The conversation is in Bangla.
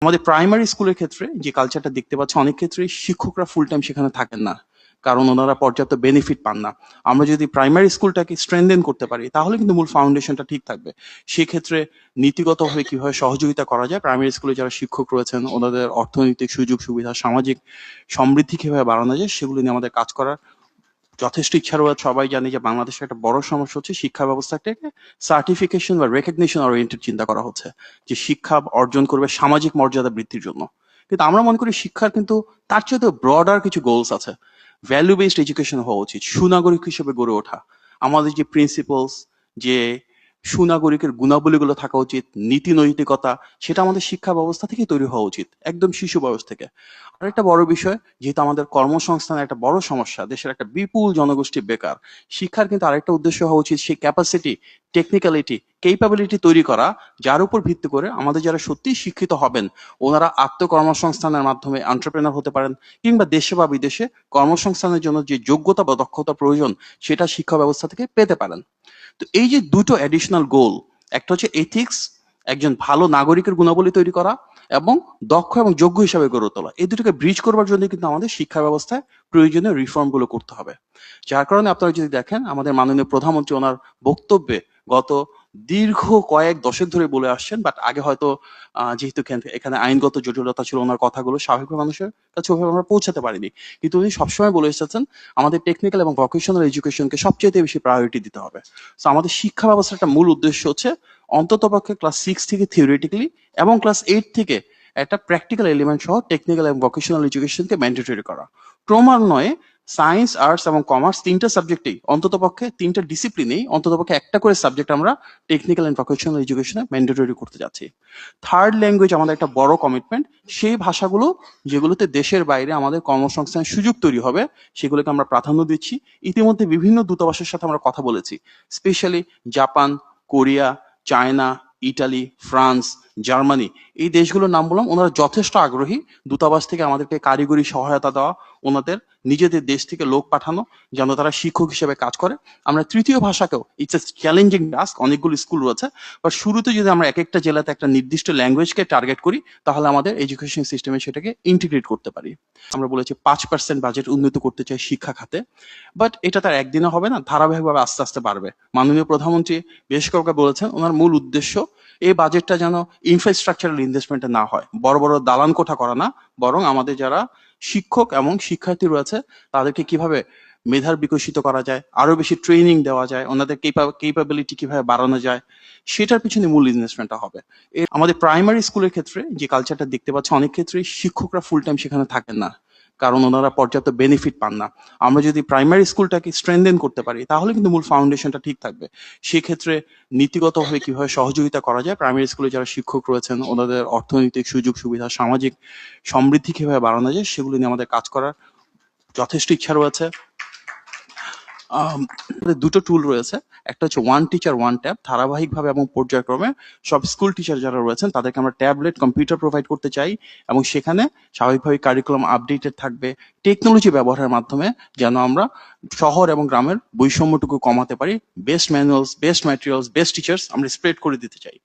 আমাদের প্রাইমারি স্কুলের ক্ষেত্রে যে কালচারটা দেখতে পাচ্ছি অনেক ক্ষেত্রে শিক্ষকরা ফুল টাইম সেখানে থাকেন না, কারণ ওনারা পর্যাপ্ত বেনিফিট পান না। আমরা যদি প্রাইমারি স্কুলটাকে স্ট্রেনথেন করতে পারি তাহলে কিন্তু মূল ফাউন্ডেশনটা ঠিক থাকবে। সেক্ষেত্রে নীতিগতভাবে কিভাবে সহযোগিতা করা যায়, প্রাইমারি স্কুলে যারা শিক্ষক রয়েছেন ওনাদের অর্থনৈতিক সুযোগ সুবিধা, সামাজিক সমৃদ্ধি কিভাবে বাড়ানো যায় সেগুলো নিয়ে আমাদের কাজ করার যথেষ্ট ইচ্ছা রয়েছে। সবাই জানি যে বাংলাদেশের একটা বড় সমস্যা হচ্ছে শিক্ষা ব্যবস্থাটাকে সার্টিফিকেশন বা রেকগনিশন ওরিয়েন্টেড চিন্তা করা হচ্ছে, যে শিক্ষা অর্জন করবে সামাজিক মর্যাদা বৃদ্ধির জন্য। কিন্তু আমরা মনে করি শিক্ষার কিন্তু তার চেয়ে ব্রডার কিছু গোলস আছে। ভ্যালু বেসড এডুকেশন হওয়া উচিত, সুনাগরিক হিসেবে গড়ে ওঠা। আমাদের যে প্রিন্সিপালস, যে সুনাগরিকের গুণাবলীগুলো থাকা উচিত, নীতি নৈতিকতা, সেটা আমাদের শিক্ষা ব্যবস্থা থেকে তৈরি হওয়া উচিত, একদম শিশু বয়স থেকে। আরেকটা বড় বিষয়, যেহেতু আমাদের কর্মসংস্থানের একটা বড় সমস্যা, দেশের একটা বিপুল জনগোষ্ঠী বেকার, শিক্ষার কিন্তু আরেকটা উদ্দেশ্য হওয়া উচিত সেই ক্যাপাসিটি, টেকনিক্যালিটি, কেপাবিলিটি তৈরি করা, যার উপর ভিত্তি করে আমাদের যারা সত্যিই শিক্ষিত হবেন ওনারা আত্মকর্মসংস্থানের মাধ্যমে এন্টারপ্রেনার হতে পারেন, কিংবা দেশে বা বিদেশে কর্মসংস্থানের জন্য যে যোগ্যতা বা দক্ষতা প্রয়োজন সেটা শিক্ষা ব্যবস্থা থেকে পেতে পারেন। তো এই যে দুটো অ্যাডিশনাল গোল, একটা হচ্ছে এথিক্স, একজন ভালো নাগরিকের গুণাবলী তৈরি করা, এবং দক্ষ এবং যোগ্য হিসাবে গড়ে তোলা, এই দুটোকে ব্রিজ করবার জন্য কিন্তু আমাদের শিক্ষা ব্যবস্থায় প্রয়োজনীয় রিফর্ম গুলো করতে হবে। যার কারণে আপনারা যদি দেখেন আমাদের মাননীয় প্রধানমন্ত্রী ওনার বক্তব্যে গত দীর্ঘ কয়েক দশক ধরে বলে আসছেন, বাট আগে হয়তো যেহেতু এখানে আইনগত জটিলতা ছিল, ওনার কথাগুলো স্বাভাবিক মানুষের কাছে ওভাবে আমরা পৌঁছাতে পারিনি, কিন্তু উনি সবসময় বলে এসেছেন আমাদের টেকনিক্যাল এবং ভোকেশনাল এডুকেশনকে সবচেয়ে বেশি প্রায়োরিটি দিতে হবে। তো আমাদের শিক্ষা ব্যবস্থার একটা মূল উদ্দেশ্য হচ্ছে অন্ততপক্ষে ক্লাস 6 থেকে থিওরিটিক্যালি এবং ক্লাস 8 থেকে একটা প্র্যাকটিক্যাল এলিমেন্ট সহ টেকনিক্যাল এবং ভোকেশনাল এডুকেশনকে ম্যান্ডেটরি করা। ক্রমান্বয়ে সায়েন্স, আর্টস এবং কমার্স তিনটা সাবজেক্টেই, অন্ততপক্ষে তিনটা ডিসিপ্লিনেই অন্ততপক্ষে একটা করে সাবজেক্ট আমরা টেকনিক্যাল এন্ড ভোকেশনাল এডুকেশনে ম্যান্ডেটরি করতে যাচ্ছি। থার্ড ল্যাঙ্গুয়েজ আমাদের একটা বড় কমিটমেন্ট। সেই ভাষাগুলো যেগুলোতে দেশের বাইরে আমাদের কর্মসংস্থানের সুযোগ তৈরি হবে সেগুলোকে আমরা প্রাধান্য দিচ্ছি। ইতিমধ্যে বিভিন্ন দূতাবাসের সাথে আমরা কথা বলেছি, specially Japan, Korea, China, Italy, France, Germany, এই দেশগুলোর নাম বললাম। ওনারা যথেষ্ট আগ্রহী দূতাবাস থেকে আমাদেরকে কারিগরি সহায়তা দেওয়া, ওনাদের নিজেদের দেশ থেকে লোক পাঠানো যেন তারা শিক্ষক হিসেবে কাজ করে। আমরা তৃতীয় ভাষাকেও, ইটস এ চ্যালেঞ্জিং টাস্ক, অনেকগুলো স্কুল রয়েছে, বাট শুরুতে যদি আমরা এক একটা জেলাতে একটা নির্দিষ্ট ল্যাঙ্গুয়েজকে টার্গেট করি তাহলে আমাদের এডুকেশন সিস্টেমে সেটাকে ইন্টিগ্রেট করতে পারি। আমরা বলেছি 5% বাজেট উন্নত করতে চাই শিক্ষা খাতে, বাট এটা তার একদিনে হবে না, ধারাবাহিকভাবে আস্তে আস্তে বাড়বে। মাননীয় প্রধানমন্ত্রী বেশ কয়েকবার বলেছেন ওনার মূল উদ্দেশ্য এই বাজেটটা যেন ইনফ্রাস্ট্রাকচারাল ইনভেস্টমেন্টে না হয়, বড় বড় দালান কোঠা করা না, বরং আমাদের যারা শিক্ষক এবং শিক্ষার্থী রয়েছে তাদেরকে কিভাবে মেধার বিকশিত করা যায়, আরো বেশি ট্রেনিং দেওয়া যায়, ওনাদের কেপাবিলিটি কিভাবে বাড়ানো যায়, সেটার পিছনে মূল ইনভেস্টমেন্টটা হবে। আমাদের প্রাইমারি স্কুলের ক্ষেত্রে যে কালচারটা দেখতে পাচ্ছি অনেক ক্ষেত্রে শিক্ষকরা ফুল টাইম সেখানে থাকেন না, কারণ ওনারা পর্যাপ্ত বেনিফিট পান না। আমরা যদি প্রাইমারি স্কুলটাকে স্ট্রেনথেন করতে পারি তাহলে কিন্তু মূল ফাউন্ডেশনটা ঠিক থাকবে। সেক্ষেত্রে নীতিগতভাবে কিভাবে সহযোগিতা করা যায়, প্রাইমারি স্কুলে যারা শিক্ষক রয়েছেন ওনাদের অর্থনৈতিক সুযোগ সুবিধা, সামাজিক সমৃদ্ধি কিভাবে বাড়ানো যায় সেগুলো নিয়ে আমাদের কাজ করার যথেষ্ট ইচ্ছা রয়েছে। দুটো টুল রয়েছে, একটা হচ্ছে ওয়ান টিচার ওয়ান ট্যাব। ধারাবাহিকভাবে এবং পর্যায়ক্রমে সব স্কুল টিচার যারা রয়েছেন তাদেরকে আমরা ট্যাবলেট, কম্পিউটার প্রোভাইড করতে চাই, এবং সেখানে স্বাভাবিকভাবে কারিকুলাম আপডেটেড থাকবে টেকনোলজি ব্যবহারের মাধ্যমে, যেন আমরা শহর এবং গ্রামের বৈষম্যটুকু কমাতে পারি। Best manuals, best materials, best teachers আমরা স্প্রেড করে দিতে চাই।